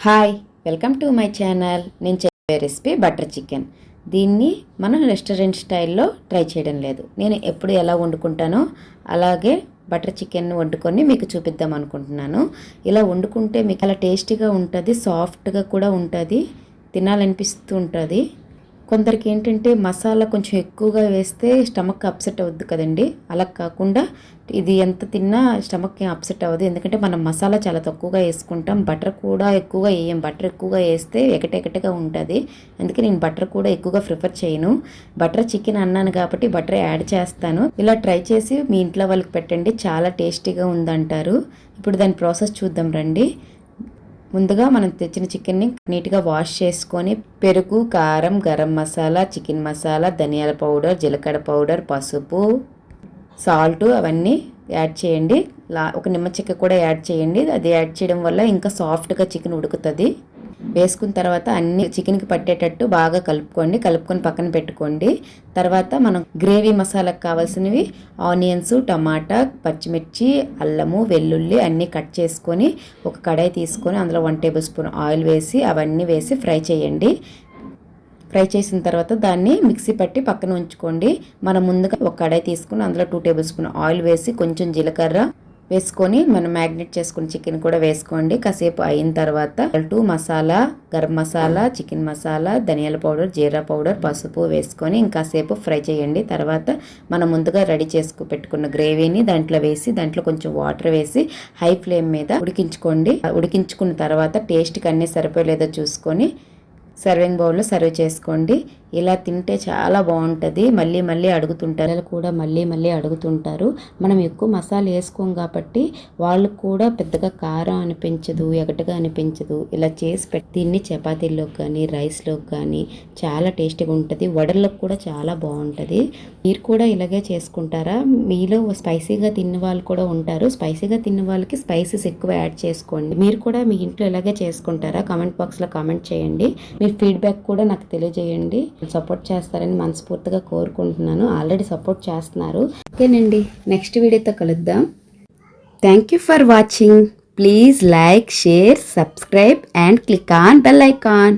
Hi, welcome to my channel. నేను చెప్పే recipe butter chicken. దీన్ని మనం రెస్టారెంట్ స్టైల్లో ట్రై చేయడం లేదు. నేను ఎప్పుడు ఎలా వండుకుంటానో అలాగే బటర్ చికెన్ వండుకొని మీకు చూపిద్దాం అనుకుంటున్నాను. ఇలా వండుకుంటే మీకు చాలా టేస్టీగా ఉంటుంది, సాఫ్ట్గా కూడా ఉంటుంది, తినాలనిపిస్తూ ఉంటుంది. కొందరికి ఏంటంటే మసాలా కొంచెం ఎక్కువగా వేస్తే స్టమక్ అప్సెట్ అవుద్ది కదండి. అలా కాకుండా ఇది ఎంత తిన్నా స్టమక్ ఏం అప్సెట్ అవ్వదు. ఎందుకంటే మనం మసాలా చాలా తక్కువగా వేసుకుంటాం, బటర్ కూడా ఎక్కువగా వేయం. బటర్ ఎక్కువగా వేస్తే ఎకటెకటగా ఉంటుంది. అందుకే నేను బటర్ కూడా ఎక్కువగా ప్రిఫర్ చేయను. బటర్ చికెన్ అన్నాను కాబట్టి బటర్ యాడ్ చేస్తాను. ఇలా ట్రై చేసి మీ ఇంట్లో వాళ్ళకి పెట్టండి, చాలా టేస్టీగా ఉందంటారు. ఇప్పుడు దాని ప్రాసెస్ చూద్దాం రండి. ముందుగా మనం తెచ్చిన చికెన్ని నీట్గా వాష్ చేసుకొని పెరుగు, కారం, గరం మసాలా, చికెన్ మసాలా, ధనియాల పౌడర్, జీలకర్ర పౌడర్, పసుపు, సాల్ట్ అవన్నీ యాడ్ చేయండి. ఒక నిమ్మ చెక్క కూడా యాడ్ చేయండి. అది యాడ్ చేయడం వల్ల ఇంకా సాఫ్ట్గా చికెన్ ఉడుకుతుంది. వేసుకున్న తర్వాత అన్ని చికెన్కి పట్టేటట్టు బాగా కలుపుకొని పక్కన పెట్టుకోండి. తర్వాత మనం గ్రేవీ మసాలాకు కావాల్సినవి ఆనియన్స్, టమాటా, పచ్చిమిర్చి, అల్లము, వెల్లుల్లి అన్నీ కట్ చేసుకొని ఒక కడాయి తీసుకొని అందులో 1 టేబుల్ స్పూన్ ఆయిల్ వేసి అవన్నీ వేసి ఫ్రై చేయండి. ఫ్రై చేసిన తర్వాత దాన్ని మిక్సీ పట్టి పక్కన ఉంచుకోండి. మనం ముందుగా ఒక కడాయి తీసుకుని అందులో 2 టేబుల్ స్పూన్ ఆయిల్ వేసి కొంచెం జీలకర్ర వేసుకొని మనం మ్యాగ్నేట్ చేసుకుని చికెన్ కూడా వేసుకోండి. కాసేపు అయిన తర్వాత మసాలా, గరం మసాలా, చికెన్ మసాలా, ధనియాల పౌడర్, జీరా పౌడర్, పసుపు వేసుకొని ఇంకాసేపు ఫ్రై చేయండి. తర్వాత మనం ముందుగా రెడీ చేసుకు పెట్టుకున్న గ్రేవీని దాంట్లో వేసి దాంట్లో కొంచెం వాటర్ వేసి హై ఫ్లేమ్ మీద ఉడికించుకోండి. ఉడికించుకున్న తర్వాత టేస్ట్కి అన్నీ సరిపోలేదో చూసుకొని సర్వింగ్ బౌల్లో సర్వ్ చేసుకోండి. ఇలా తింటే చాలా బాగుంటుంది. మళ్ళీ మళ్ళీ అడుగుతుంటారు, పిల్లలు కూడా మళ్ళీ అడుగుతుంటారు. మనం ఎక్కువ మసాలా వేసుకోం కాబట్టి వాళ్ళకు కూడా పెద్దగా కారం అనిపించదు, ఎగటగా అనిపించదు. ఇలా చేసి పెట్టి దీన్ని చపాతీల్లోకి కానీ రైస్లోకి కానీ చాలా టేస్టీగా ఉంటుంది. వడల్లోకి కూడా చాలా బాగుంటుంది. మీరు కూడా ఇలాగే చేసుకుంటారా? మీలో స్పైసీగా తిన్న వాళ్ళు కూడా ఉంటారు. స్పైసీగా తిన్న వాళ్ళకి స్పైసెస్ ఎక్కువ యాడ్ చేసుకోండి. మీరు కూడా మీ ఇంట్లో ఇలాగే చేసుకుంటారా? కామెంట్ బాక్స్లో కామెంట్ చేయండి. మీ ఫీడ్బ్యాక్ కూడా నాకు తెలియజేయండి. సపోర్ట్ చేస్తారని మనస్ఫూర్తిగా కోరుకుంటున్నాను. ఆల్రెడీ సపోర్ట్ చేస్తున్నారు. ఓకేనండి, నెక్స్ట్ వీడియోతో కలుద్దాం. Thank you for watching. Please like, share, subscribe and click on bell icon.